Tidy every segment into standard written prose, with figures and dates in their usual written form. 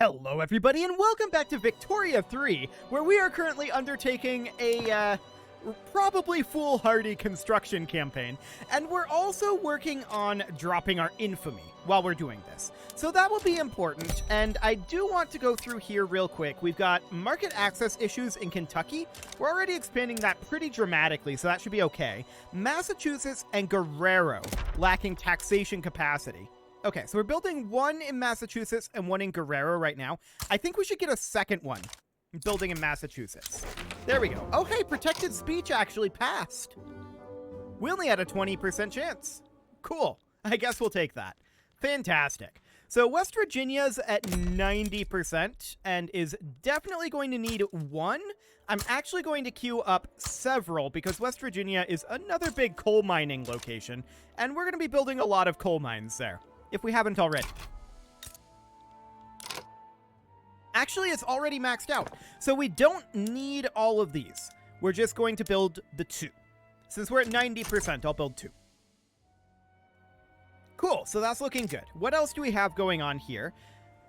Hello everybody and welcome back to Victoria 3, where we are currently undertaking a, probably foolhardy construction campaign, and we're also working on dropping our infamy while we're doing this. So that will be important, and I do want to go through here real quick. We've got market access issues in Kentucky. We're already expanding that pretty dramatically, so that should be okay. Massachusetts and Guerrero lacking taxation capacity. Okay, so we're building one in Massachusetts and one in Guerrero right now. I think we should get a second one building in Massachusetts. There we go. Oh, hey, protected speech actually passed. We only had a 20% chance. Cool. I guess we'll take that. Fantastic. So West Virginia's at 90% and is definitely going to need one. I'm actually going to queue up several because West Virginia is another big coal mining location, and we're going to be building a lot of coal mines there, if we haven't already. Actually, it's already maxed out, so we don't need all of these. We're just going to build the two. Since we're at 90%, I'll build two. Cool, so that's looking good. What else do we have going on here?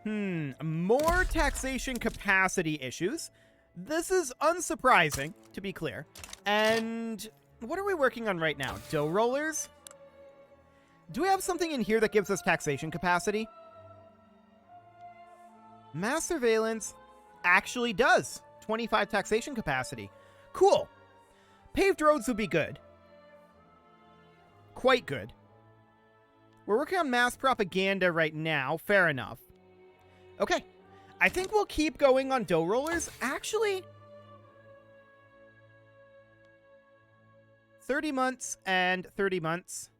More taxation capacity issues. This is unsurprising, to be clear. And what are we working on right now? Dough rollers? Do we have something in here that gives us taxation capacity? Mass surveillance actually does. 25 taxation capacity. Cool. Paved roads would be good. Quite good. We're working on mass propaganda right now. Fair enough. Okay. I think we'll keep going on dough rollers. Actually, 30 months and 30 months.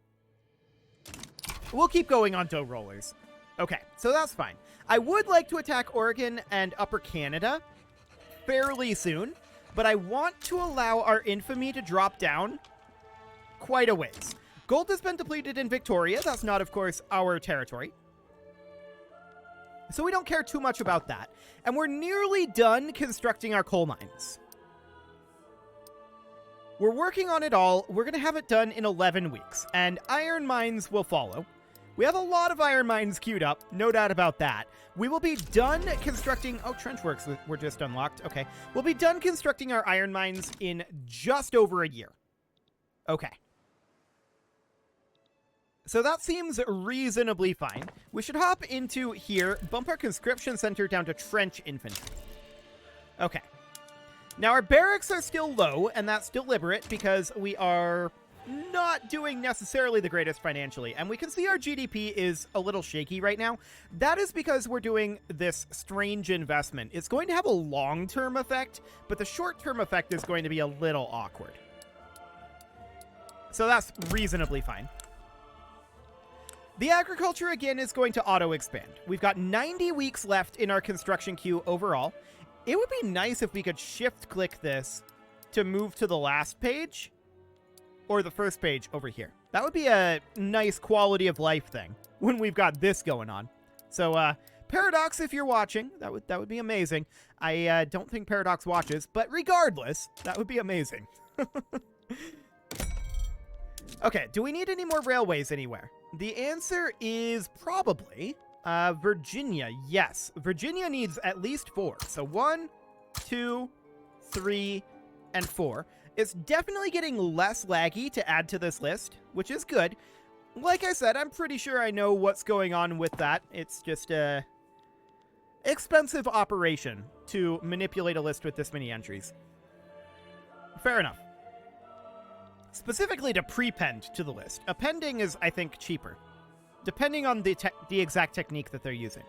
We'll keep going on dough rollers. Okay, so that's fine. I would like to attack Oregon and Upper Canada fairly soon, but I want to allow our infamy to drop down quite a ways. Gold has been depleted in Victoria. That's not, of course, our territory, so we don't care too much about that. And we're nearly done constructing our coal mines. We're working on it all. We're going to have it done in 11 weeks, and iron mines will follow. We have a lot of iron mines queued up, no doubt about that. We will be done constructing... Oh, trench works were just unlocked. Okay. We'll be done constructing our iron mines in just over a year. Okay. So that seems reasonably fine. We should hop into here, bump our conscription center down to trench infantry. Okay. Now, our barracks are still low, and that's deliberate because we are not doing necessarily the greatest financially. And we can see our GDP is a little shaky right now. That is because we're doing this strange investment. It's going to have a long-term effect, but the short-term effect is going to be a little awkward. So that's reasonably fine. The agriculture, again, is going to auto-expand. We've got 90 weeks left in our construction queue overall. It would be nice if we could shift-click this to move to the last page or the first page over here. That would be a nice quality of life thing when we've got this going on. So, Paradox, if you're watching, that would be amazing. I don't think Paradox watches, but regardless, that would be amazing. Okay, do we need any more railways anywhere? The answer is probably... Virginia, yes. Virginia needs at least 4. So 1, 2, 3, and 4. It's definitely getting less laggy to add to this list, which is good. Like I said, I'm pretty sure I know what's going on with that. It's just a expensive operation to manipulate a list with this many entries. Fair enough. Specifically to prepend to the list. Appending is, I think, cheaper, depending on the exact technique that they're using.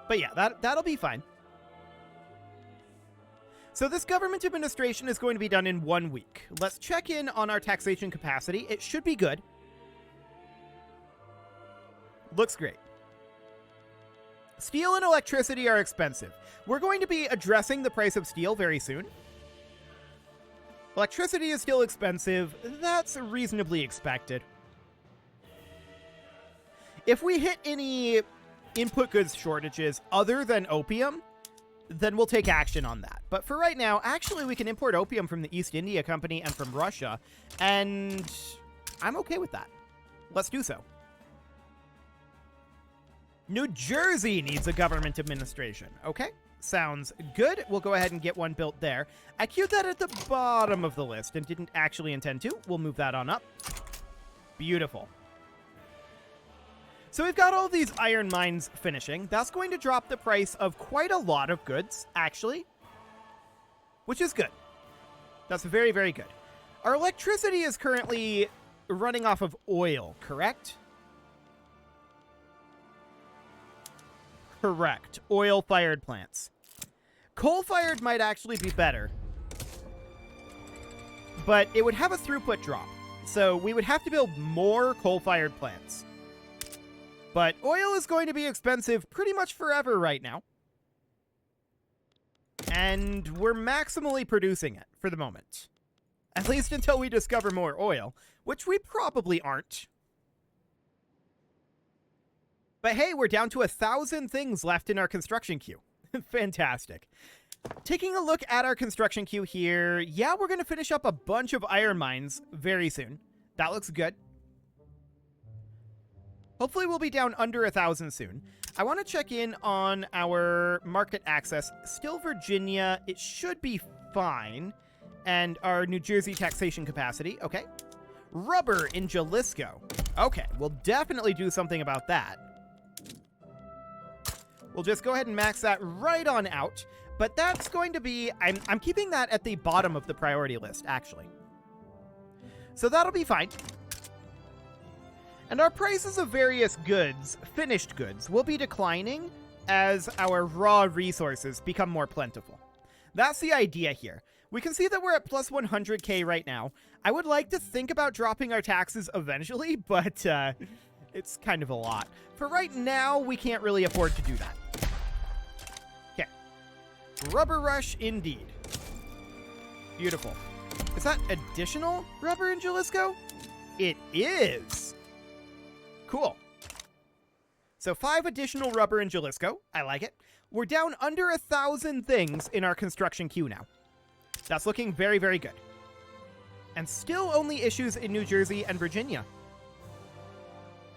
But yeah, that'll be fine. So this government administration is going to be done in 1 week. Let's check in on our taxation capacity. It should be good. Looks great. Steel and electricity are expensive. We're going to be addressing the price of steel very soon. Electricity is still expensive. That's reasonably expected. If we hit any input goods shortages other than opium, then we'll take action on that. But for right now, actually, we can import opium from the East India Company and from Russia, and I'm okay with that. Let's do so. New Jersey needs a government administration. Okay, sounds good. We'll go ahead and get one built there. I queued that at the bottom of the list and didn't actually intend to. We'll move that on up. Beautiful. So we've got all these iron mines finishing. That's going to drop the price of quite a lot of goods, actually, which is good. That's very, very good. Our electricity is currently running off of oil, correct? Correct. Oil-fired plants. Coal-fired might actually be better, but it would have a throughput drop, so we would have to build more coal-fired plants. But oil is going to be expensive pretty much forever right now. And we're maximally producing it for the moment. At least until we discover more oil, which we probably aren't. But hey, we're down to 1,000 things left in our construction queue. Fantastic. Taking a look at our construction queue here, yeah, we're going to finish up a bunch of iron mines very soon. That looks good. Hopefully we'll be down under 1,000 soon. I want to check in on our market access. Still Virginia, it should be fine. And our New Jersey taxation capacity, okay. Rubber in Jalisco. Okay, we'll definitely do something about that. We'll just go ahead and max that right on out. But that's going to be... I'm keeping that at the bottom of the priority list, actually. So that'll be fine. And our prices of various goods, finished goods, will be declining as our raw resources become more plentiful. That's the idea here. We can see that we're at plus 100k right now. I would like to think about dropping our taxes eventually, but it's kind of a lot. For right now, we can't really afford to do that. Okay. Rubber rush indeed. Beautiful. Is that additional rubber in Jalisco? It is. Cool. So 5 additional rubber in Jalisco. I like it. We're down under 1,000 things in our construction queue now. That's looking very, very good. And still only issues in New Jersey and Virginia.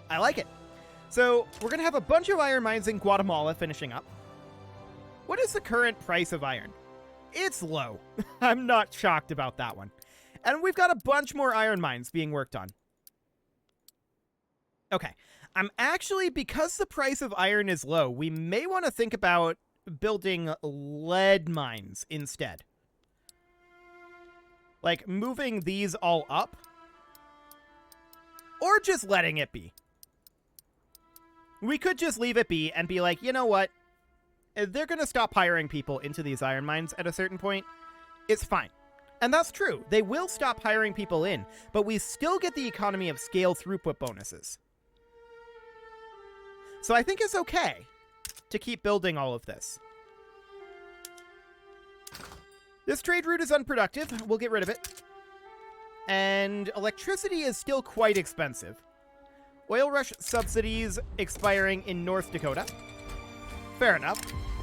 I like it. So we're going to have a bunch of iron mines in Guatemala finishing up. What is the current price of iron? It's low. I'm not shocked about that one. And we've got a bunch more iron mines being worked on. Okay, I'm actually, because the price of iron is low, we may want to think about building lead mines instead. Like, moving these all up. Or just letting it be. We could just leave it be and be like, you know what? They're going to stop hiring people into these iron mines at a certain point. It's fine. And that's true. They will stop hiring people in, but we still get the economy of scale throughput bonuses. So I think it's okay to keep building all of this. This trade route is unproductive. We'll get rid of it. And electricity is still quite expensive. Oil rush subsidies expiring in North Dakota. Fair enough.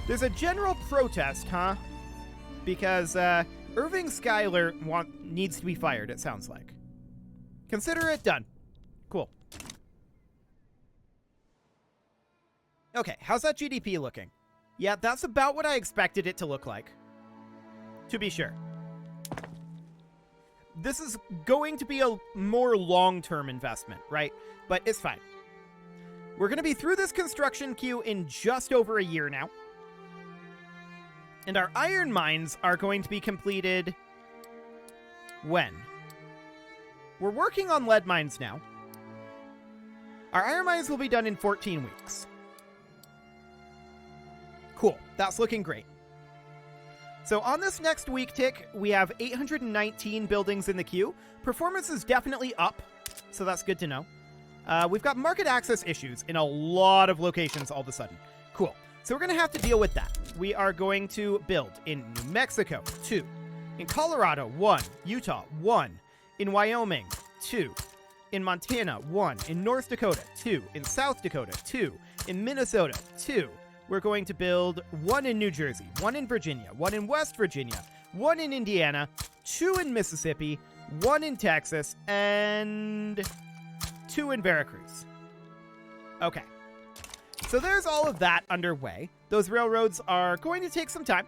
There's a general protest, huh? Because Irving Schuyler needs to be fired, it sounds like. Consider it done. Cool. Okay, how's that GDP looking? Yeah, that's about what I expected it to look like. To be sure. This is going to be a more long-term investment, right? But it's fine. We're going to be through this construction queue in just over a year now. And our iron mines are going to be completed... when? We're working on lead mines now. Our iron mines will be done in 14 weeks. Cool. That's looking great. So on this next week tick, we have 819 buildings in the queue. Performance is definitely up, so that's good to know. We've got market access issues in a lot of locations all of a sudden. Cool. So we're going to have to deal with that. We are going to build in New Mexico, 2. In Colorado, 1. Utah, 1. In Wyoming, 2. In Montana, 1. In North Dakota, 2. In South Dakota, 2. In Minnesota, 2. We're going to build 1 in New Jersey, 1 in Virginia, 1 in West Virginia, 1 in Indiana, 2 in Mississippi, 1 in Texas, and 2 in Veracruz. Okay. So there's all of that underway. Those railroads are going to take some time.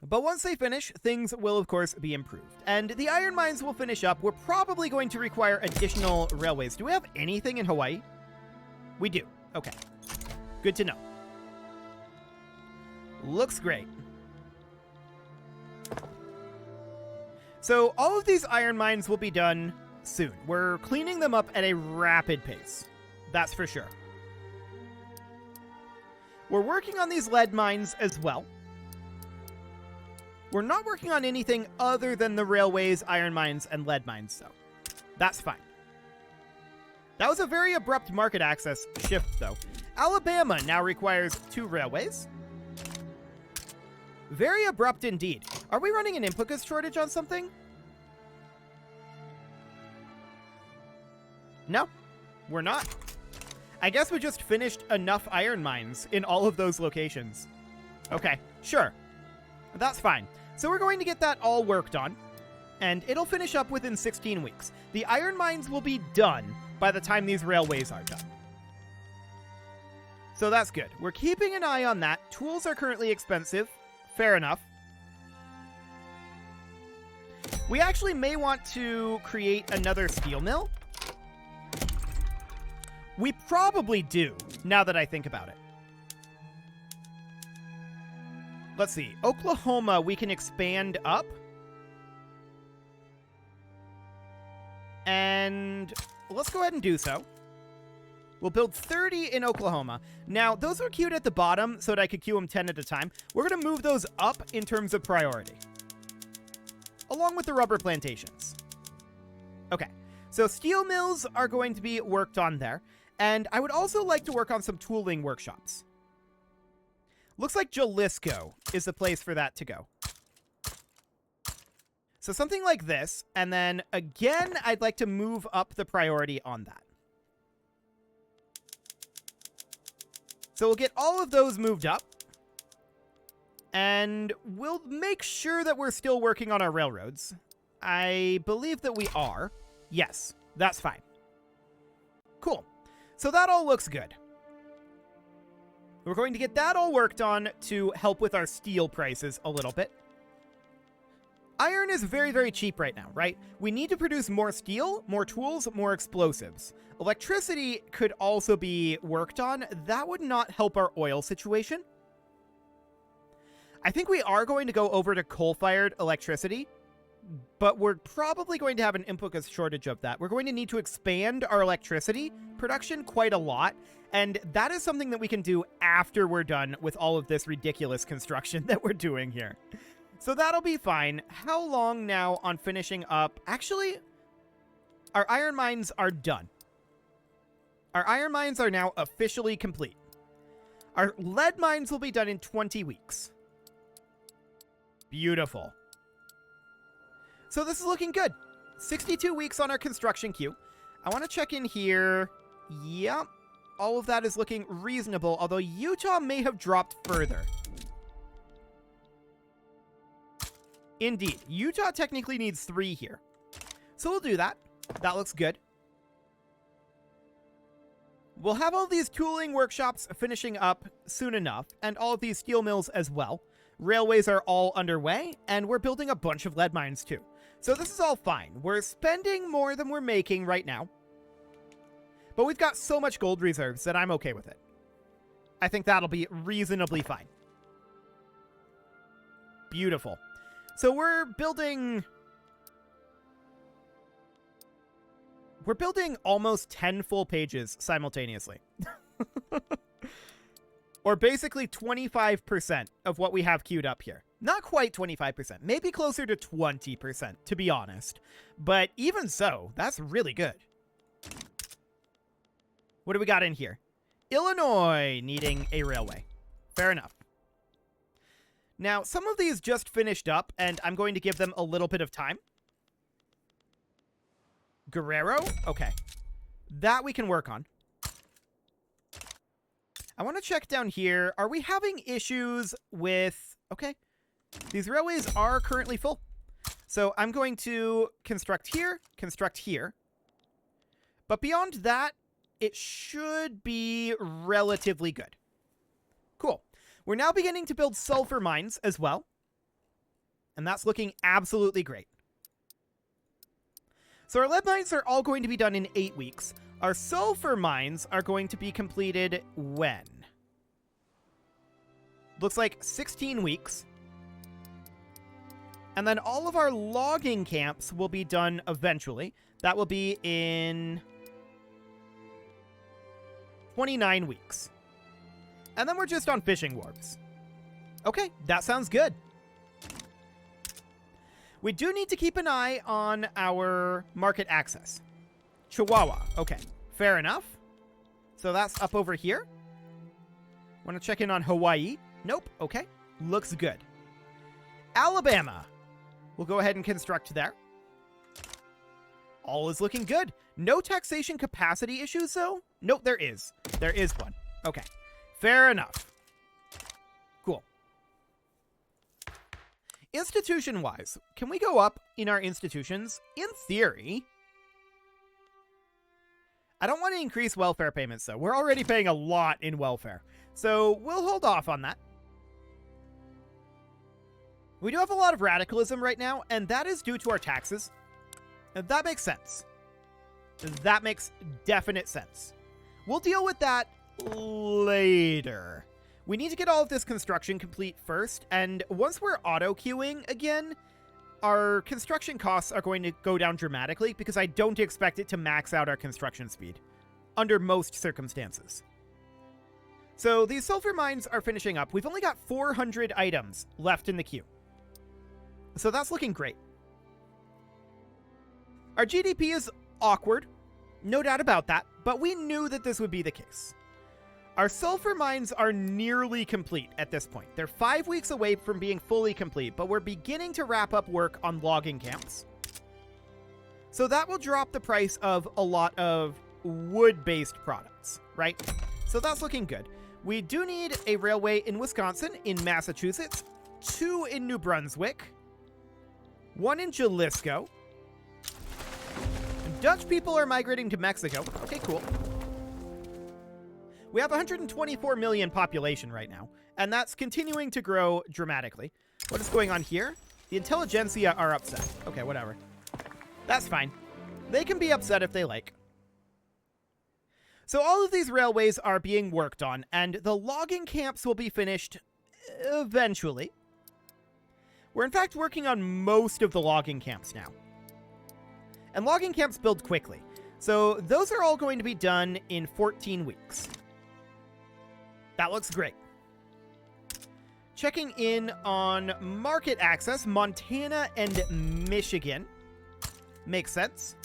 But once they finish, things will, of course, be improved. And the iron mines will finish up. We're probably going to require additional railways. Do we have anything in Hawaii? We do. Okay. Good to know. Looks great. So all of these iron mines will be done soon. We're cleaning them up at a rapid pace. That's for sure. We're working on these lead mines as well. We're not working on anything other than the railways, iron mines, and lead mines, though. That's fine. That was a very abrupt market access shift, though. Alabama now requires 2 railways. Very abrupt indeed. Are we running an input goods shortage on something? No, we're not. I guess we just finished enough iron mines in all of those locations. Okay, sure. That's fine. So we're going to get that all worked on, and it'll finish up within 16 weeks. The iron mines will be done by the time these railways are done. So that's good. We're keeping an eye on that. Tools are currently expensive. Fair enough. We actually may want to create another steel mill. We probably do, now that I think about it. Let's see. Oklahoma, we can expand up. And let's go ahead and do so. We'll build 30 in Oklahoma. Now, those are queued at the bottom so that I could queue them 10 at a time. We're going to move those up in terms of priority, along with the rubber plantations. Okay, so steel mills are going to be worked on there. And I would also like to work on some tooling workshops. Looks like Jalisco is the place for that to go. So something like this, and then again, I'd like to move up the priority on that. So we'll get all of those moved up, and we'll make sure that we're still working on our railroads. I believe that we are. Yes, that's fine. Cool. So that all looks good. We're going to get that all worked on to help with our steel prices a little bit. Iron is very, very cheap right now, right? We need to produce more steel, more tools, more explosives. Electricity could also be worked on. That would not help our oil situation. I think we are going to go over to coal-fired electricity, but we're probably going to have an input shortage of that. We're going to need to expand our electricity production quite a lot, and that is something that we can do after we're done with all of this ridiculous construction that we're doing here. So that'll be fine. How long now on finishing up? Actually, our iron mines are done. Our iron mines are now officially complete. Our lead mines will be done in 20 weeks. Beautiful. So this is looking good. 62 weeks on our construction queue. I want to check in here. Yep. All of that is looking reasonable, although Utah may have dropped further. Indeed. Utah technically needs 3 here. So we'll do that. That looks good. We'll have all these tooling workshops finishing up soon enough, and all of these steel mills as well. Railways are all underway, and we're building a bunch of lead mines too. So this is all fine. We're spending more than we're making right now. But we've got so much gold reserves that I'm okay with it. I think that'll be reasonably fine. Beautiful. So we're building almost 10 full pages simultaneously. Or basically 25% of what we have queued up here. Not quite 25%, maybe closer to 20%, to be honest. But even so, that's really good. What do we got in here? Illinois needing a railway. Fair enough. Now, some of these just finished up, and I'm going to give them a little bit of time. Guerrero? Okay. That we can work on. I want to check down here. Are we having issues with... Okay. These railways are currently full. So I'm going to construct here. But beyond that, it should be relatively good. Cool. We're now beginning to build sulfur mines as well. And that's looking absolutely great. So our lead mines are all going to be done in 8 weeks. Our sulfur mines are going to be completed when? Looks like 16 weeks. And then all of our logging camps will be done eventually. That will be in 29 weeks. And then we're just on fishing wharves. Okay, that sounds good. We do need to keep an eye on our market access. Chihuahua. Okay, fair enough. So that's up over here. Want to check in on Hawaii? Nope. Okay, looks good. Alabama. We'll go ahead and construct there. All is looking good. No taxation capacity issues, though? Nope, there is. There is one. Okay, fair enough. Cool. Institution-wise, can we go up in our institutions? In theory. I don't want to increase welfare payments, though. We're already paying a lot in welfare. So we'll hold off on that. We do have a lot of radicalism right now, and that is due to our taxes. That makes sense. That makes definite sense. We'll deal with that later. We need to get all of this construction complete first, and once we're auto-queuing again, our construction costs are going to go down dramatically because I don't expect it to max out our construction speed under most circumstances. So these sulfur mines are finishing up. We've only got 400 items left in the queue. So that's looking great. Our GDP is awkward, no doubt about that, but we knew that this would be the case. Our sulfur mines are nearly complete at this point. They're 5 weeks away from being fully complete, but we're beginning to wrap up work on logging camps. So that will drop the price of a lot of wood-based products, right? So that's looking good. We do need a railway in Wisconsin, in Massachusetts, 2 in New Brunswick, 1 in Jalisco. Dutch people are migrating to Mexico. Okay, cool. We have 124 million population right now, and that's continuing to grow dramatically. What is going on here? The intelligentsia are upset. Okay, whatever. That's fine. They can be upset if they like. So all of these railways are being worked on, and the logging camps will be finished eventually. We're in fact working on most of the logging camps now. And logging camps build quickly. So those are all going to be done in 14 weeks. That looks great. Checking in on market access, Montana and Michigan. Makes sense.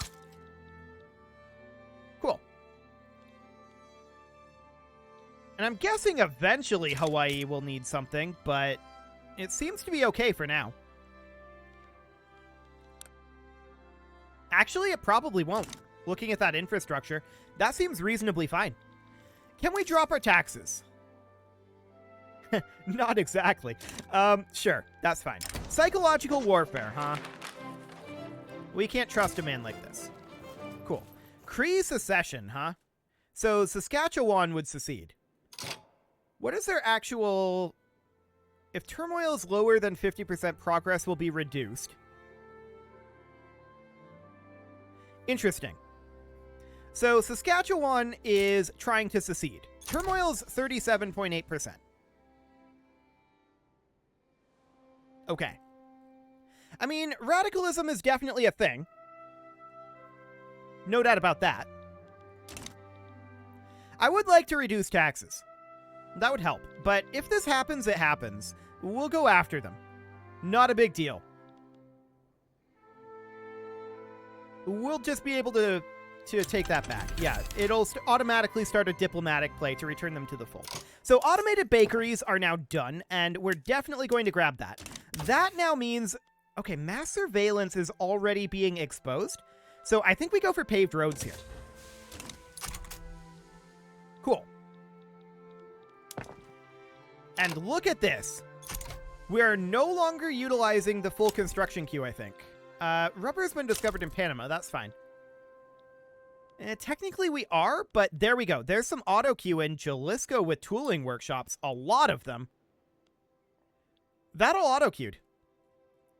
Cool. And I'm guessing eventually Hawaii will need something, but it seems to be okay for now. Actually, it probably won't. Looking at that infrastructure, that seems reasonably fine. Can we drop our taxes? Not exactly. Sure, that's fine. Psychological warfare, huh? We can't trust a man like this. Cool. Cree secession, huh? So Saskatchewan would secede. What is their actual... If turmoil is lower than 50%, progress will be reduced. Interesting. So Saskatchewan is trying to secede. Turmoil is 37.8%. Okay. I mean, radicalism is definitely a thing. No doubt about that. I would like to reduce taxes. That would help. But if this happens, it happens. We'll go after them. Not a big deal. We'll just be able to take that back. Yeah, it'll automatically start a diplomatic play to return them to the fold. So automated bakeries are now done, and we're definitely going to grab that. That now means, okay, mass surveillance is already being exposed. So I think we go for paved roads here. Cool. And look at this. We're no longer utilizing the full construction queue, I think. Rubber has been discovered in Panama. That's fine. Technically we are, but there we go. There's some auto queue in Jalisco with tooling workshops. A lot of them. That all auto queued.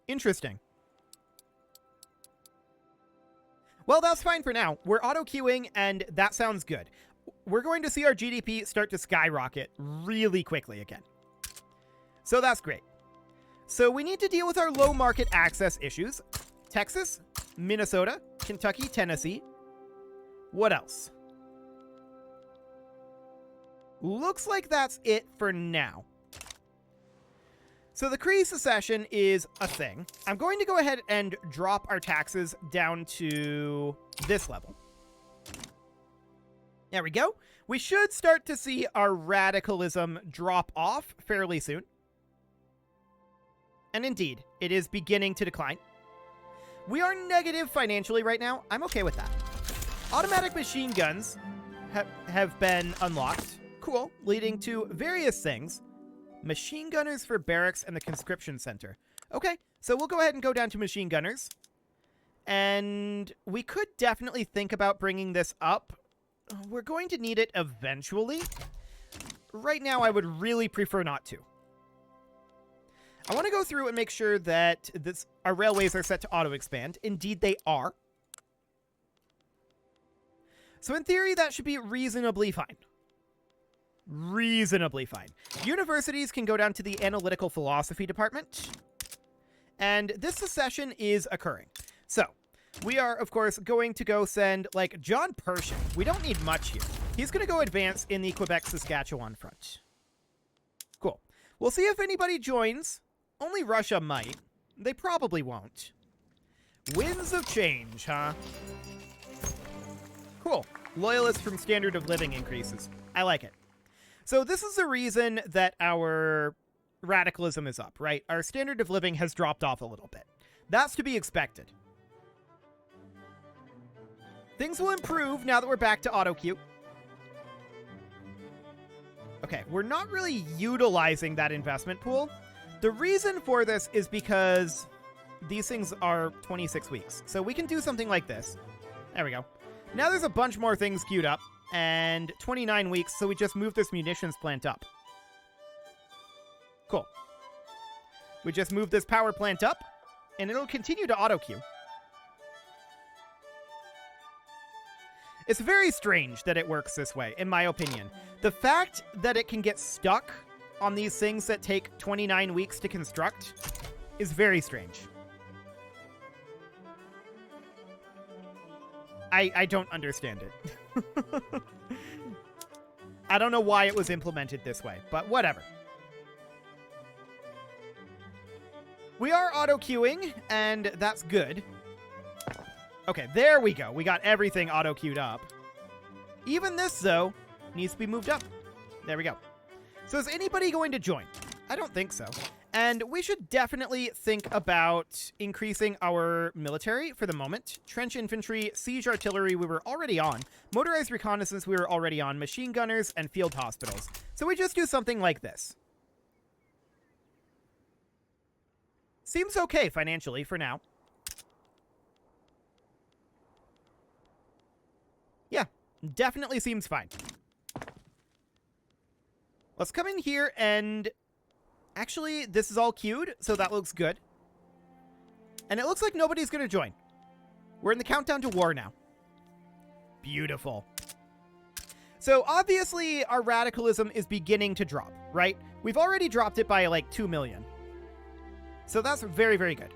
Interesting. Well, that's fine for now. We're auto queuing, and that sounds good. We're going to see our GDP start to skyrocket really quickly again. So that's great. So we need to deal with our low market access issues. Texas, Minnesota, Kentucky, Tennessee. What else? Looks like that's it for now. So the Cree Secession is a thing. I'm going to go ahead and drop our taxes down to this level. There we go. We should start to see our radicalism drop off fairly soon. And indeed, it is beginning to decline. We are negative financially right now. I'm okay with that. Automatic machine guns have been unlocked. Cool, leading to various things. Machine gunners for barracks and the conscription center. Okay, so we'll go ahead and go down to machine gunners. And we could definitely think about bringing this up. We're going to need it eventually. Right now, I would really prefer not to. I want to go through and make sure that our railways are set to auto-expand. Indeed, they are. So in theory, that should be reasonably fine. Reasonably fine. Universities can go down to the analytical philosophy department. And this secession is occurring. So, we are, of course, going to go send, like, John Pershing. We don't need much here. He's going to go advance in the Quebec-Saskatchewan front. Cool. We'll see if anybody joins. Only Russia might. They probably won't. Winds of change, huh? Cool. Loyalists from standard of living increases. I like it. So this is the reason that our radicalism is up, right? Our standard of living has dropped off a little bit. That's to be expected. Things will improve now that we're back to auto queue. Okay, we're not really utilizing that investment pool. The reason for this is because these things are 26 weeks. So we can do something like this. There we go. Now there's a bunch more things queued up. And 29 weeks, so we just moved this munitions plant up. Cool. We just moved this power plant up, and it'll continue to auto-queue. It's very strange that it works this way, in my opinion. The fact that it can get stuck on these things that take 29 weeks to construct is very strange. I don't understand it. I don't know why it was implemented this way, but whatever. We are auto-queuing, and that's good. Okay, there we go. We got everything auto-queued up. Even this, though, needs to be moved up. There we go. So is anybody going to join? I don't think so. And we should definitely think about increasing our military for the moment. Trench infantry, siege artillery we were already on. Motorized reconnaissance we were already on. Machine gunners and field hospitals. So we just do something like this. Seems okay financially for now. Yeah, definitely seems fine. Let's come in here and... Actually, this is all queued, so that looks good. And it looks like nobody's going to join. We're in the countdown to war now. Beautiful. So, obviously, our radicalism is beginning to drop, right? We've already dropped it by, like, 2 million. So that's very, very good.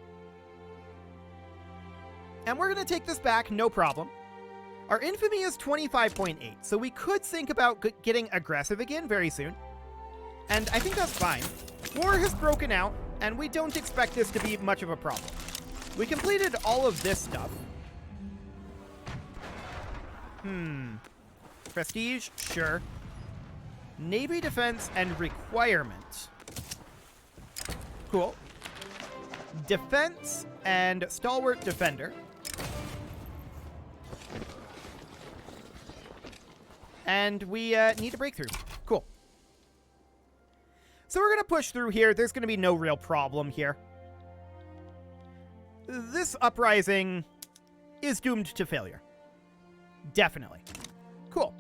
And we're going to take this back, no problem. Our infamy is 25.8, so we could think about getting aggressive again very soon. And I think that's fine. War has broken out, and we don't expect this to be much of a problem. We completed all of this stuff. Prestige? Sure. Navy defense and requirement. Cool. Defense and stalwart defender. And we need a breakthrough. Cool. So we're going to push through here. There's going to be no real problem here. This uprising is doomed to failure. Definitely. Cool.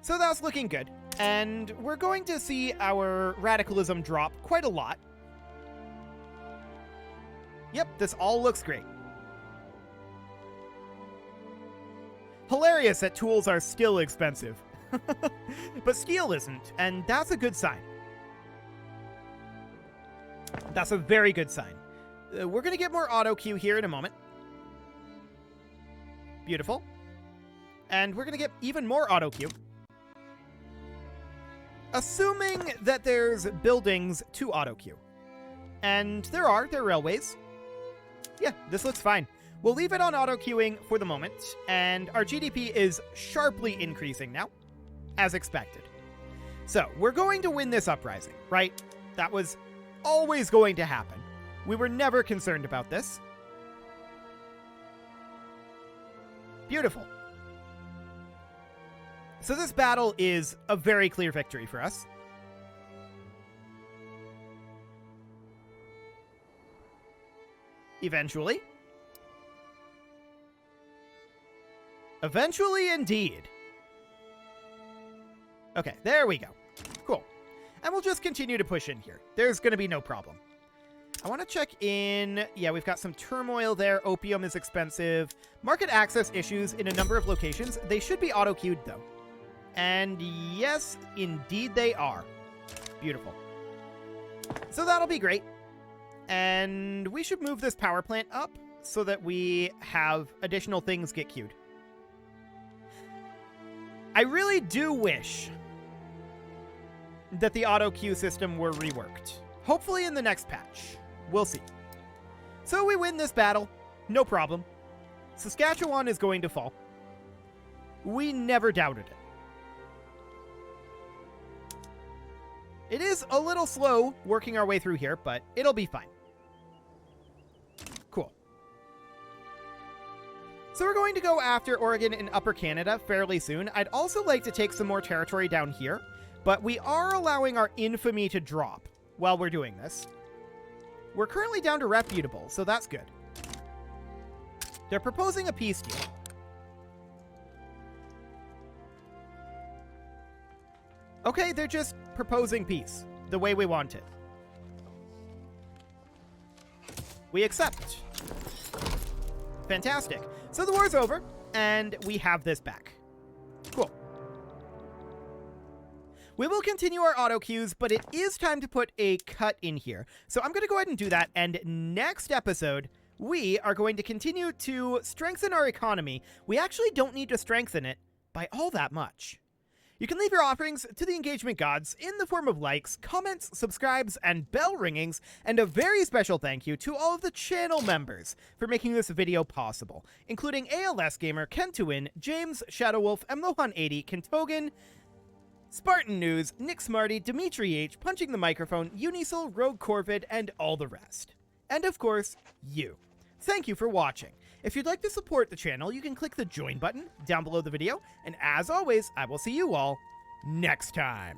So that's looking good. And we're going to see our radicalism drop quite a lot. Yep, this all looks great. Hilarious that tools are still expensive. But steel isn't, and that's a good sign. That's a very good sign. We're going to get more auto queue here in a moment. Beautiful. And we're going to get even more auto queue. Assuming that there's buildings to auto queue. And there are railways. Yeah, this looks fine. We'll leave it on auto queuing for the moment, and our GDP is sharply increasing now, as expected. So, we're going to win this uprising, right? That was always going to happen. We were never concerned about this. Beautiful. So this battle is a very clear victory for us. Eventually. Eventually, indeed. Okay, there we go. Cool. And we'll just continue to push in here. There's going to be no problem. I want to check in. Yeah, we've got some turmoil there. Opium is expensive. Market access issues in a number of locations. They should be auto-queued, though. And yes, indeed they are. Beautiful. So that'll be great. And we should move this power plant up so that we have additional things get queued. I really do wish that the auto queue system were reworked. Hopefully in the next patch. We'll see. So we win this battle. No problem. Saskatchewan is going to fall. We never doubted it. It is a little slow working our way through here, but it'll be fine. Cool. So we're going to go after Oregon and Upper Canada fairly soon. I'd also like to take some more territory down here, but we are allowing our infamy to drop while we're doing this. We're currently down to reputable, so that's good. They're proposing a peace deal. Okay, they're just proposing peace, the way we want it. We accept. Fantastic. So the war's over, and we have this back. Cool. We will continue our auto queues, but it is time to put a cut in here. So I'm going to go ahead and do that, and next episode, we are going to continue to strengthen our economy. We actually don't need to strengthen it by all that much. You can leave your offerings to the engagement gods in the form of likes, comments, subscribes, and bell ringings, and a very special thank you to all of the channel members for making this video possible, including ALS Gamer, Kentuin, James, Shadowwolf, Mlohan80, Kentogan, Spartan News, Nick Smarty, Dimitri H, Punching the Microphone, Unisil, Rogue Corvid, and all the rest. And of course, you. Thank you for watching. If you'd like to support the channel, you can click the join button down below the video, and as always, I will see you all next time.